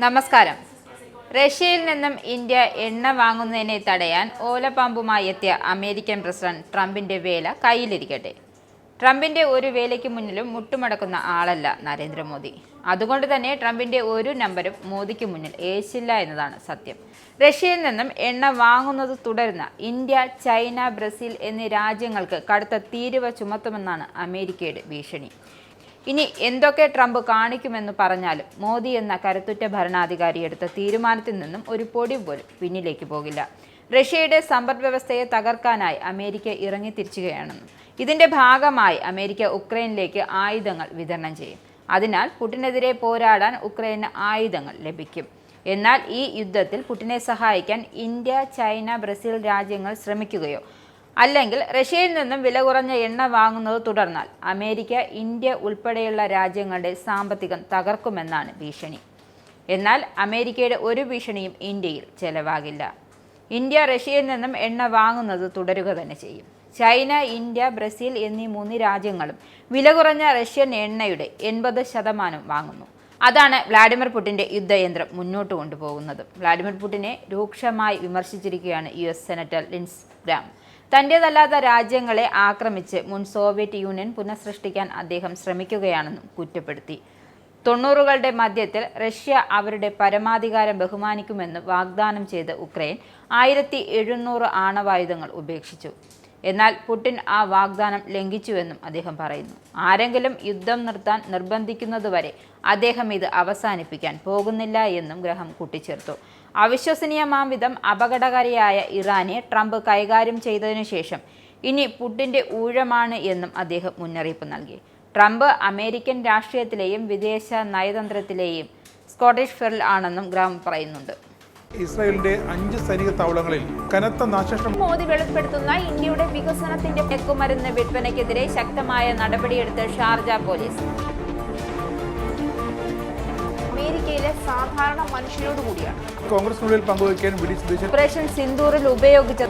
നമസ്കാരം. റഷ്യയിൽ നിന്നും ഇന്ത്യ എണ്ണ വാങ്ങുന്നതിനെ തടയാൻ ഓലപ്പാമ്പുമായി എത്തിയ അമേരിക്കൻ പ്രസിഡന്റ് ട്രംപിന്റെ വേല കയ്യിലിരിക്കട്ടെ. ട്രംപിന്റെ ഒരു വേലയ്ക്ക് മുന്നിലും മുട്ടുമടക്കുന്ന ആളല്ല നരേന്ദ്രമോദി. അതുകൊണ്ട് തന്നെ ട്രംപിന്റെ ഒരു നമ്പരും മോദിക്ക് മുന്നിൽ ഏശില്ല എന്നതാണ് സത്യം. റഷ്യയിൽ നിന്നും എണ്ണ വാങ്ങുന്നത് തുടരുന്ന ഇന്ത്യ, ചൈന, ബ്രസീൽ എന്നീ രാജ്യങ്ങൾക്ക് കടുത്ത തീരുവ ചുമത്തുമെന്നാണ് അമേരിക്കയുടെ ഭീഷണി. ഇനി എന്തൊക്കെ ട്രംപ് കാണിക്കുമെന്ന് പറഞ്ഞാലും മോദി എന്ന കരുത്തുറ്റ ഭരണാധികാരി എടുത്ത തീരുമാനത്തിൽ നിന്നും ഒരു പൊടി പോലും പിന്നിലേക്ക് പോകില്ല. റഷ്യയുടെ സമ്പദ് വ്യവസ്ഥയെ തകർക്കാനായി അമേരിക്ക ഇറങ്ങിത്തിരിച്ചുകയാണെന്നും ഇതിന്റെ ഭാഗമായി അമേരിക്ക ഉക്രൈനിലേക്ക് ആയുധങ്ങൾ വിതരണം ചെയ്യും. അതിനാൽ പുടിനെതിരെ പോരാടാൻ ഉക്രൈന് ആയുധങ്ങൾ ലഭിക്കും. എന്നാൽ ഈ യുദ്ധത്തിൽ പുടിനെ സഹായിക്കാൻ ഇന്ത്യ, ചൈന, ബ്രസീൽ രാജ്യങ്ങൾ ശ്രമിക്കുകയോ അല്ലെങ്കിൽ റഷ്യയിൽ നിന്നും വില കുറഞ്ഞ എണ്ണ വാങ്ങുന്നത് തുടർന്നാൽ അമേരിക്ക, ഇന്ത്യ ഉൾപ്പെടെയുള്ള രാജ്യങ്ങളുടെ സാമ്പത്തികം തകർക്കുമെന്നാണ് ഭീഷണി. എന്നാൽ അമേരിക്കയുടെ ഒരു ഭീഷണിയും ഇന്ത്യയിൽ ചെലവാകില്ല. ഇന്ത്യ റഷ്യയിൽ നിന്നും എണ്ണ വാങ്ങുന്നത് തുടരുക തന്നെ ചെയ്യും. ചൈന, ഇന്ത്യ, ബ്രസീൽ എന്നീ 3 രാജ്യങ്ങളും വില കുറഞ്ഞ റഷ്യൻ എണ്ണയുടെ 80% വാങ്ങുന്നു. അതാണ് വ്ളാഡിമിർ പുടിന്റെ യുദ്ധയന്ത്രം മുന്നോട്ട് കൊണ്ടുപോകുന്നത്. വ്ളാഡിമിർ പുടിനെ രൂക്ഷമായി വിമർശിച്ചിരിക്കുകയാണ് US സെനറ്റർ ലിൻഡ്സി ഗ്രാം. തൻ്റേതല്ലാത്ത രാജ്യങ്ങളെ ആക്രമിച്ച് മുൻ സോവിയറ്റ് യൂണിയൻ പുനഃസൃഷ്ടിക്കാൻ അദ്ദേഹം ശ്രമിക്കുകയാണെന്നും കുറ്റപ്പെടുത്തി. 90കളുടെ മധ്യത്തിൽ റഷ്യ അവരുടെ പരമാധികാരം ബഹുമാനിക്കുമെന്ന് വാഗ്ദാനം ചെയ്ത ഉക്രൈൻ 1700 ആണവായുധങ്ങൾ ഉപേക്ഷിച്ചു. എന്നാൽ പുടിൻ ആ വാഗ്ദാനം ലംഘിച്ചുവെന്നും അദ്ദേഹം പറയുന്നു. ആരെങ്കിലും യുദ്ധം നിർത്താൻ നിർബന്ധിക്കുന്നതുവരെ അദ്ദേഹം ഇത് അവസാനിപ്പിക്കാൻ പോകുന്നില്ല എന്നും ഗ്രഹാം കൂട്ടിച്ചേർത്തു. അവിശ്വസനീയമാം വിധം അപകടകാരിയായ ഇറാനെ ട്രംപ് കൈകാര്യം ചെയ്തതിനു ശേഷം ഇനി പുടിന്റെ ഊഴമാണ് എന്നും അദ്ദേഹം മുന്നറിയിപ്പ് നൽകി. ട്രംപ് അമേരിക്കൻ രാഷ്ട്രീയത്തിലെയും വിദേശ നയതന്ത്രത്തിലെയും സ്കോട്ടിഷ് ഫെറിൽ ആണെന്നും ഗ്രാം പറയുന്നുണ്ട്. ഇസ്രായേലിന്റെ 5 സൈനിക താവളങ്ങളിൽ കനത്ത നാശനഷ്ടം. മോദി വെളിപ്പെടുത്തുന്ന ഇന്ത്യയുടെ വികസനത്തിന്റെ മയക്കുമരുന്ന് വിൽപ്പനയ്ക്കെതിരെ ശക്തമായ നടപടിയെടുത്ത് ഷാർജ പോലീസ്. അമേരിക്കയിലെ സാധാരണ മനുഷ്യരോട് കൂടിയാണ് കോൺഗ്രസിനുള്ളിൽ പങ്കുവയ്ക്കാൻ ഓപ്പറേഷൻ സിന്ദൂറിൽ ഉപയോഗിച്ച